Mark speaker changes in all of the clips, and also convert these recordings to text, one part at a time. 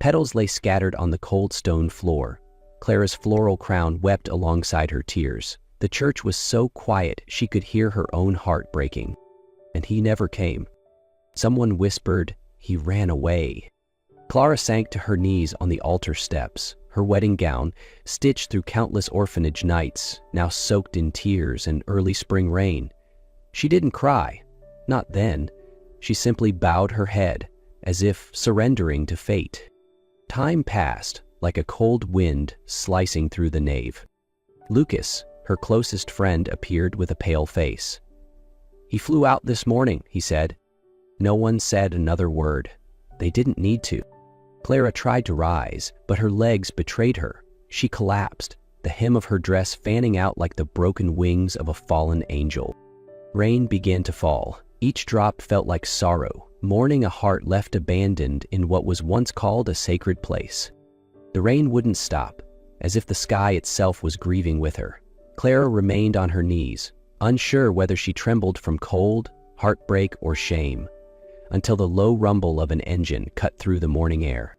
Speaker 1: Petals lay scattered on the cold stone floor. Clara's floral crown wept alongside her tears. The church was so quiet she could hear her own heart breaking. And he never came. Someone whispered, "He ran away." Clara sank to her knees on the altar steps. Her wedding gown, stitched through countless orphanage nights, now soaked in tears and early spring rain. She didn't cry. Not then. She simply bowed her head, as if surrendering to fate. Time passed, like a cold wind slicing through the nave. Lucas, her closest friend, appeared with a pale face. "He flew out this morning," he said. No one said another word. They didn't need to. Clara tried to rise, but her legs betrayed her. She collapsed, the hem of her dress fanning out like the broken wings of a fallen angel. Rain began to fall. Each drop felt like sorrow, mourning a heart left abandoned in what was once called a sacred place. The rain wouldn't stop, as if the sky itself was grieving with her. Clara remained on her knees, unsure whether she trembled from cold, heartbreak, or shame, until the low rumble of an engine cut through the morning air.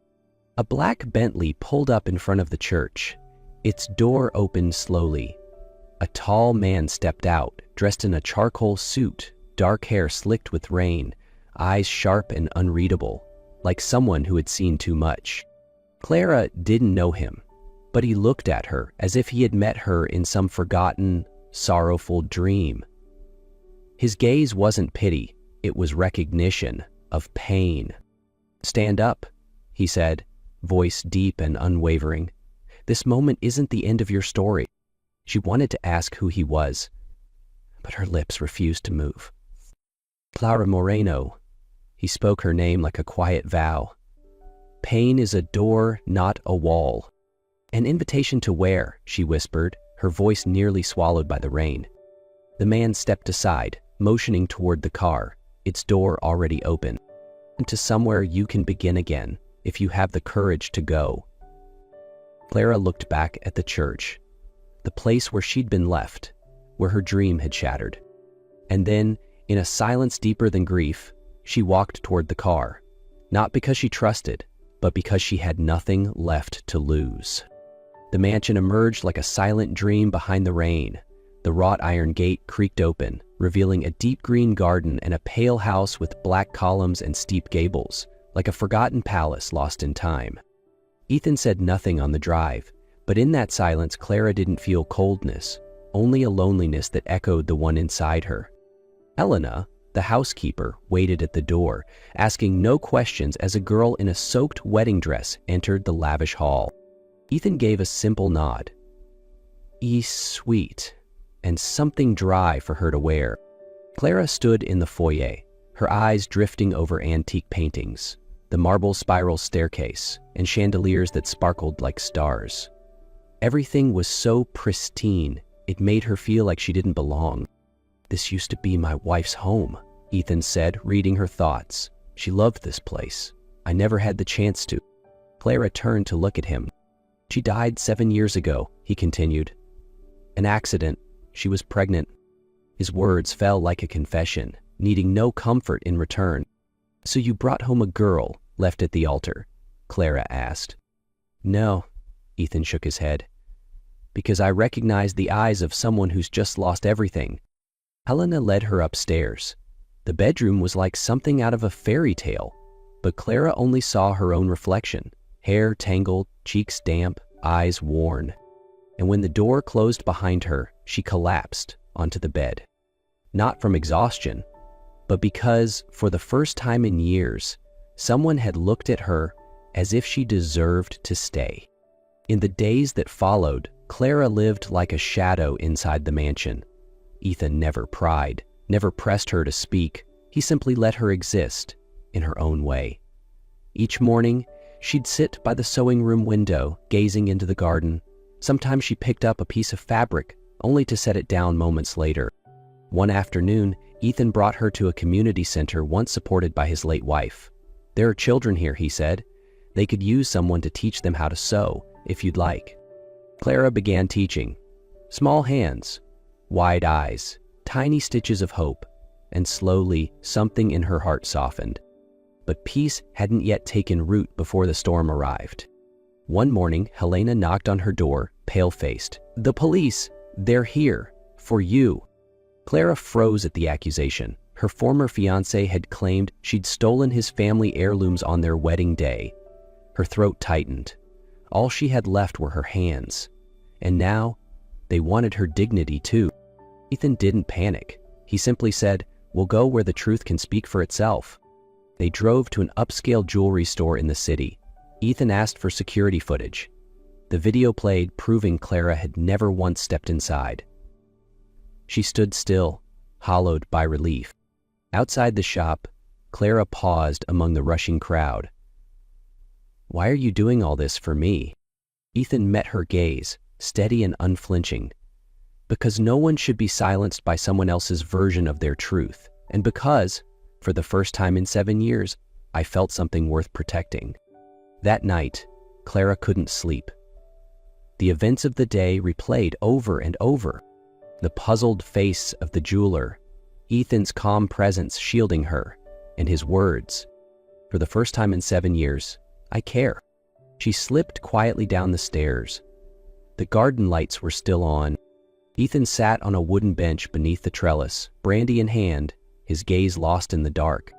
Speaker 1: A black Bentley pulled up in front of the church. Its door opened slowly. A tall man stepped out, dressed in a charcoal suit, dark hair slicked with rain, eyes sharp and unreadable, like someone who had seen too much. Clara didn't know him, but he looked at her as if he had met her in some forgotten, sorrowful dream. His gaze wasn't pity, it was recognition of pain. "Stand up," he said, voice deep and unwavering. "This moment isn't the end of your story." She wanted to ask who he was, but her lips refused to move. "Clara Moreno." He spoke her name like a quiet vow. "Pain is a door, not a wall." "An invitation to where?" she whispered, her voice nearly swallowed by the rain. The man stepped aside, motioning toward the car, its door already open. "To somewhere you can begin again, if you have the courage to go." Clara looked back at the church, the place where she'd been left, where her dream had shattered. And then, in a silence deeper than grief, she walked toward the car, not because she trusted, but because she had nothing left to lose. The mansion emerged like a silent dream behind the rain. The wrought iron gate creaked open, revealing a deep green garden and a pale house with black columns and steep gables, like a forgotten palace lost in time. Ethan said nothing on the drive, but in that silence Clara didn't feel coldness, only a loneliness that echoed the one inside her. Elena, the housekeeper, waited at the door, asking no questions as a girl in a soaked wedding dress entered the lavish hall. Ethan gave a simple nod. Sweet, and something dry for her to wear. Clara stood in the foyer, her eyes drifting over antique paintings, the marble spiral staircase, and chandeliers that sparkled like stars. Everything was so pristine, it made her feel like she didn't belong. "This used to be my wife's home," Ethan said, reading her thoughts. "She loved this place. I never had the chance to." Clara turned to look at him. "She died 7 years ago," he continued. "An accident. She was pregnant." His words fell like a confession, needing no comfort in return. "So you brought home a girl left at the altar?" Clara asked. "No," Ethan shook his head. "Because I recognized the eyes of someone who's just lost everything." Helena led her upstairs. The bedroom was like something out of a fairy tale, but Clara only saw her own reflection, hair tangled, cheeks damp, eyes worn. And when the door closed behind her, she collapsed onto the bed. Not from exhaustion, but because, for the first time in years, someone had looked at her as if she deserved to stay. In the days that followed, Clara lived like a shadow inside the mansion. Ethan never pried, never pressed her to speak. He simply let her exist in her own way. Each morning, she'd sit by the sewing room window, gazing into the garden. Sometimes she picked up a piece of fabric, only to set it down moments later. One afternoon, Ethan brought her to a community center once supported by his late wife. "There are children here," he said. "They could use someone to teach them how to sew, if you'd like." Clara began teaching. Small hands, wide eyes, tiny stitches of hope, and slowly something in her heart softened. but peace hadn't yet taken root before the storm arrived. One morning, Helena knocked on her door, pale-faced. "The police! They're here! For you!" Clara froze at the accusation. Her former fiancé had claimed she'd stolen his family heirlooms on their wedding day. Her throat tightened. All she had left were her hands. And now, they wanted her dignity too. Ethan didn't panic. He simply said, "We'll go where the truth can speak for itself." They drove to an upscale jewelry store in the city. Ethan asked for security footage. The video played, proving Clara had never once stepped inside. She stood still, hollowed by relief. Outside the shop, Clara paused among the rushing crowd. "Why are you doing all this for me?" Ethan met her gaze, steady and unflinching. "Because no one should be silenced by someone else's version of their truth, and because, for the first time in 7 years, I felt something worth protecting." That night, Clara couldn't sleep. The events of the day replayed over and over. The puzzled face of the jeweler, Ethan's calm presence shielding her, and his words, "For the first time in 7 years, I care." She slipped quietly down the stairs. The garden lights were still on. Ethan sat on a wooden bench beneath the trellis, brandy in hand, his gaze lost in the dark.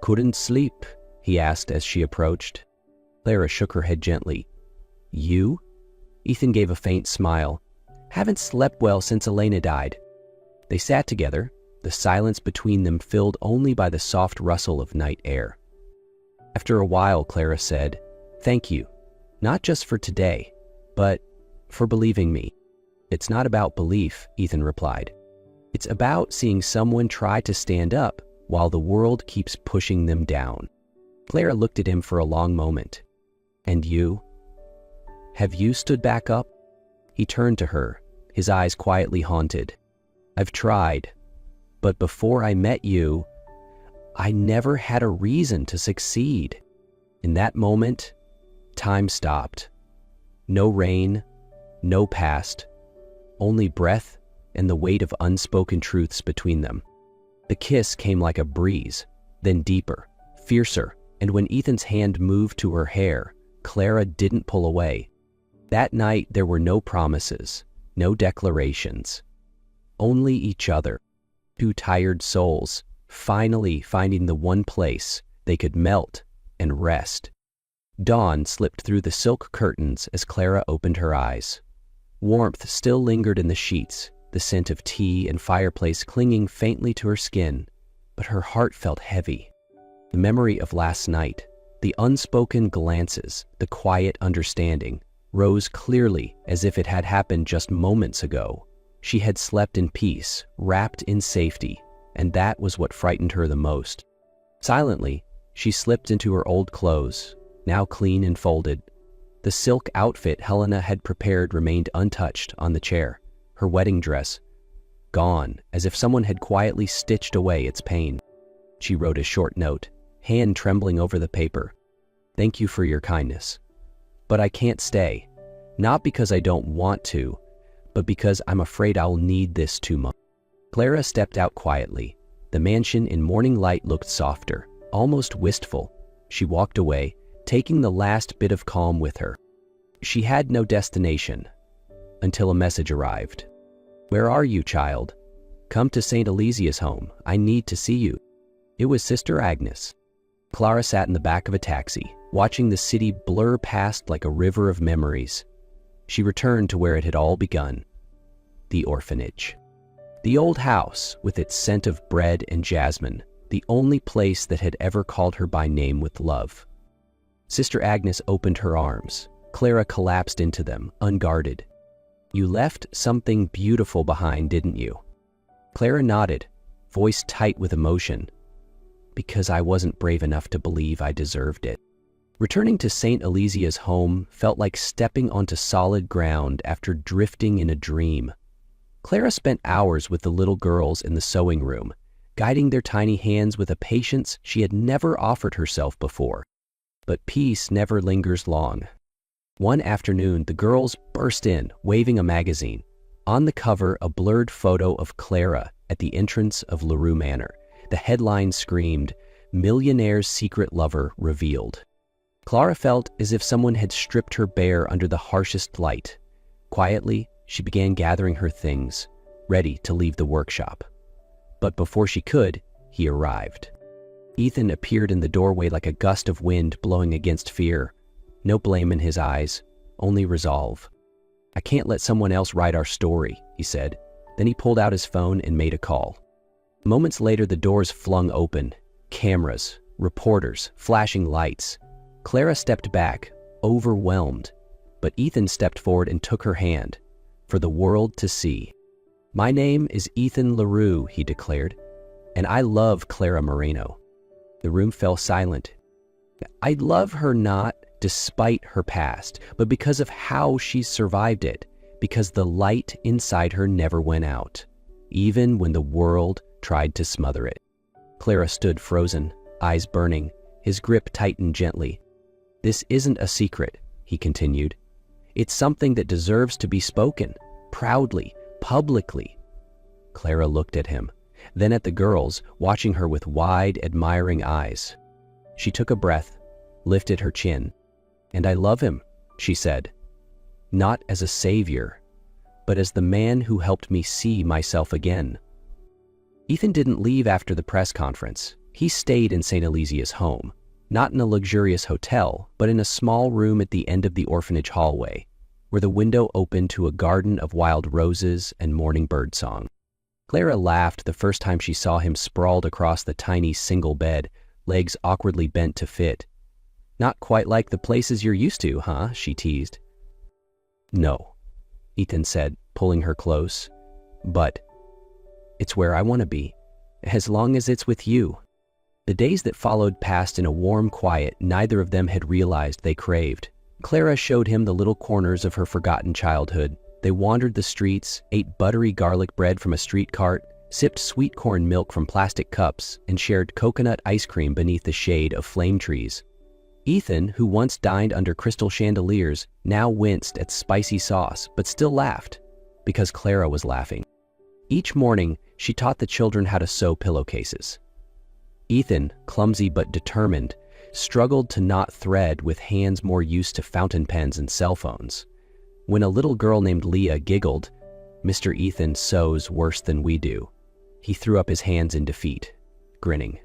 Speaker 1: "Couldn't sleep?" he asked as she approached. Clara shook her head gently. "You?" Ethan gave a faint smile. "Haven't slept well since Elena died." They sat together, the silence between them filled only by the soft rustle of night air. After a while, Clara said, "Thank you, not just for today, but for believing me." "It's not about belief," Ethan replied. "It's about seeing someone try to stand up while the world keeps pushing them down." Clara looked at him for a long moment. "And you? Have you stood back up?" He turned to her, his eyes quietly haunted. "I've tried, but before I met you, I never had a reason to succeed." In that moment, time stopped. No rain, no past, only breath and the weight of unspoken truths between them. The kiss came like a breeze, then deeper, fiercer, and when Ethan's hand moved to her hair, Clara didn't pull away. That night there were no promises, no declarations, only each other. Two tired souls, finally finding the one place they could melt and rest. Dawn slipped through the silk curtains as Clara opened her eyes. Warmth still lingered in the sheets, the scent of tea and fireplace clinging faintly to her skin, but her heart felt heavy. The memory of last night, the unspoken glances, the quiet understanding, rose clearly as if it had happened just moments ago. She had slept in peace, wrapped in safety, and that was what frightened her the most. Silently, she slipped into her old clothes, now clean and folded. The silk outfit Helena had prepared remained untouched on the chair, her wedding dress gone, as if someone had quietly stitched away its pain. She wrote a short note, hand trembling over the paper. "Thank you for your kindness. But I can't stay, not because I don't want to, but because I'm afraid I'll need this too much." Clara stepped out quietly. The mansion in morning light looked softer, almost wistful. She walked away, taking the last bit of calm with her. She had no destination, until a message arrived. "Where are you, child? Come to St. Elysia's home. I need to see you." It was Sister Agnes. Clara sat in the back of a taxi, watching the city blur past like a river of memories. She returned to where it had all begun, the orphanage. The old house, with its scent of bread and jasmine, the only place that had ever called her by name with love. Sister Agnes opened her arms. Clara collapsed into them, unguarded. "You left something beautiful behind, didn't you?" Clara nodded, voice tight with emotion. "Because I wasn't brave enough to believe I deserved it." Returning to St. Elysia's home felt like stepping onto solid ground after drifting in a dream. Clara spent hours with the little girls in the sewing room, guiding their tiny hands with a patience she had never offered herself before. But peace never lingers long. One afternoon, the girls burst in, waving a magazine. On the cover, a blurred photo of Clara at the entrance of LaRue Manor. The headline screamed, Millionaire's secret lover revealed. Clara felt as if someone had stripped her bare under the harshest light. Quietly, she began gathering her things, ready to leave the workshop. But before she could, he arrived. Ethan appeared in the doorway like a gust of wind blowing against fear. No blame in his eyes, only resolve. "I can't let someone else write our story," he said. Then he pulled out his phone and made a call. Moments later, the doors flung open. Cameras, reporters, flashing lights. Clara stepped back, overwhelmed, but Ethan stepped forward and took her hand, for the world to see. "My name is Ethan LaRue," he declared, "and I love Clara Moreno." The room fell silent. "I love her not despite her past, but because of how she survived it, because the light inside her never went out, even when the world tried to smother it." Clara stood frozen, eyes burning, his grip tightened gently. "This isn't a secret," he continued. "It's something that deserves to be spoken, proudly, publicly." Clara looked at him, then at the girls, watching her with wide, admiring eyes. She took a breath, lifted her chin. "And I love him," she said. "Not as a savior, but as the man who helped me see myself again." Ethan didn't leave after the press conference. He stayed in St. Elysia's home, not in a luxurious hotel, but in a small room at the end of the orphanage hallway, where the window opened to a garden of wild roses and morning birdsong. Clara laughed the first time she saw him sprawled across the tiny single bed, legs awkwardly bent to fit. "Not quite like the places you're used to, huh?" she teased. "No," Ethan said, pulling her close. "But it's where I want to be, as long as it's with you." The days that followed passed in a warm quiet neither of them had realized they craved. Clara showed him the little corners of her forgotten childhood. They wandered the streets, ate buttery garlic bread from a street cart, sipped sweet corn milk from plastic cups, and shared coconut ice cream beneath the shade of flame trees. Ethan, who once dined under crystal chandeliers, now winced at spicy sauce, but still laughed, because Clara was laughing. Each morning, she taught the children how to sew pillowcases. Ethan, clumsy but determined, struggled to knot thread with hands more used to fountain pens and cell phones. When a little girl named Leah giggled, "Mr. Ethan sews worse than we do," he threw up his hands in defeat, grinning.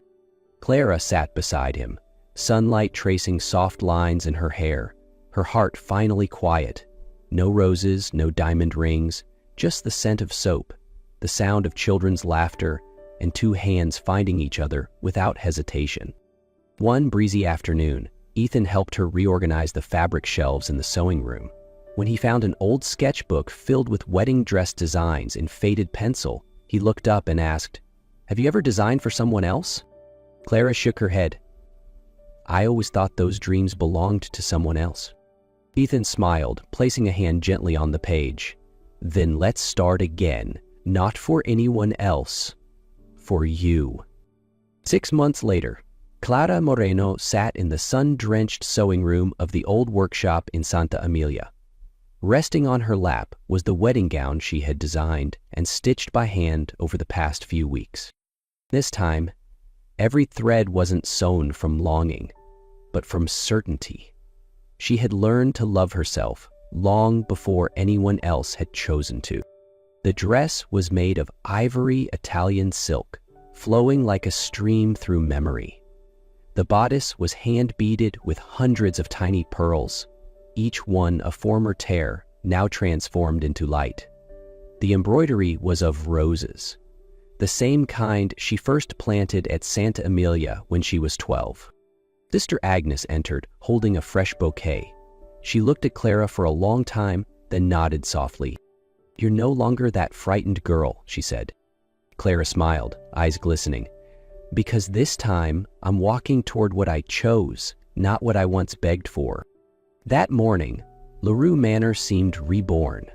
Speaker 1: Clara sat beside him, sunlight tracing soft lines in her hair, her heart finally quiet. No roses, no diamond rings, just the scent of soap, the sound of children's laughter, and two hands finding each other without hesitation. One breezy afternoon, Ethan helped her reorganize the fabric shelves in the sewing room. When he found an old sketchbook filled with wedding dress designs in faded pencil, he looked up and asked, "Have you ever designed for someone else?" Clara shook her head. "I always thought those dreams belonged to someone else." Ethan smiled, placing a hand gently on the page. "Then let's start again. Not for anyone else. For you." 6 months later, Clara Moreno sat in the sun-drenched sewing room of the old workshop in Santa Emilia. Resting on her lap was the wedding gown she had designed and stitched by hand over the past few weeks. This time, every thread wasn't sewn from longing, but from certainty. She had learned to love herself long before anyone else had chosen to. The dress was made of ivory Italian silk, flowing like a stream through memory. The bodice was hand-beaded with hundreds of tiny pearls, each one a former tear, now transformed into light. The embroidery was of roses, the same kind she first planted at Santa Emilia when she was 12. Sister Agnes entered, holding a fresh bouquet. She looked at Clara for a long time, then nodded softly. "You're no longer that frightened girl," she said. Clara smiled, eyes glistening. "Because this time, I'm walking toward what I chose, not what I once begged for." That morning, LaRue Manor seemed reborn.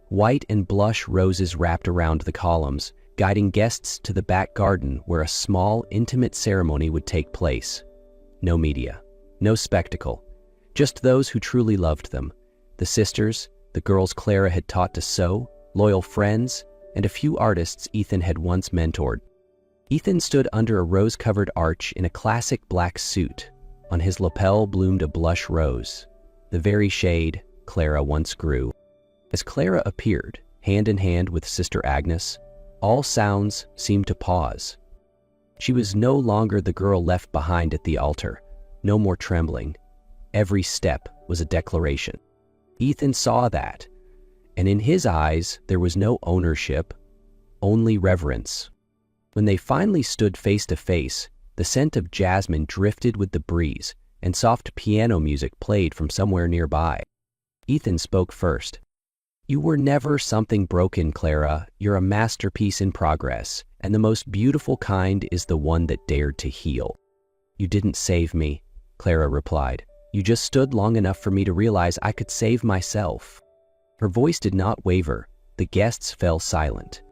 Speaker 1: White and blush roses wrapped around the columns, guiding guests to the back garden where a small, intimate ceremony would take place. No media, no spectacle, just those who truly loved them, the sisters, the girls Clara had taught to sew, loyal friends, and a few artists Ethan had once mentored. Ethan stood under a rose-covered arch in a classic black suit. On his lapel bloomed a blush rose, the very shade Clara once grew. As Clara appeared, hand in hand with Sister Agnes, all sounds seemed to pause. She was no longer the girl left behind at the altar, no more trembling. Every step was a declaration. Ethan saw that, and in his eyes there was no ownership, only reverence. When they finally stood face to face, the scent of jasmine drifted with the breeze, and soft piano music played from somewhere nearby. Ethan spoke first. "You were never something broken, Clara. You're a masterpiece in progress, and the most beautiful kind is the one that dared to heal." "You didn't save me," Clara replied. "You just stood long enough for me to realize I could save myself." Her voice did not waver. The guests fell silent.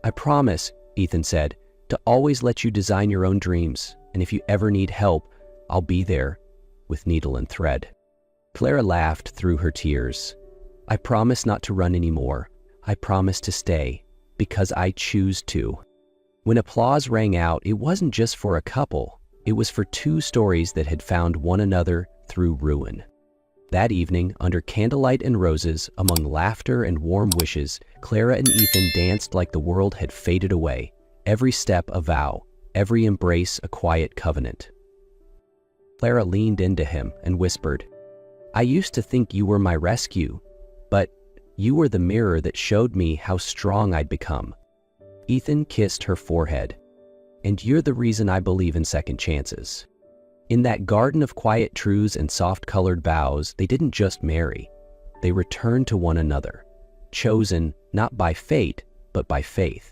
Speaker 1: "I promise," Ethan said, "to always let you design your own dreams, and if you ever need help, I'll be there, with needle and thread." Clara laughed through her tears. "I promise not to run anymore. I promise to stay, because I choose to." When applause rang out, it wasn't just for a couple. It was for two stories that had found one another through ruin. That evening, under candlelight and roses, among laughter and warm wishes, Clara and Ethan danced like the world had faded away. Every step a vow, every embrace a quiet covenant. Clara leaned into him and whispered, "I used to think you were my rescue, but you were the mirror that showed me how strong I'd become." Ethan kissed her forehead. "And you're the reason I believe in second chances." In that garden of quiet truths and soft-colored vows, they didn't just marry. They returned to one another, chosen not by fate, but by faith.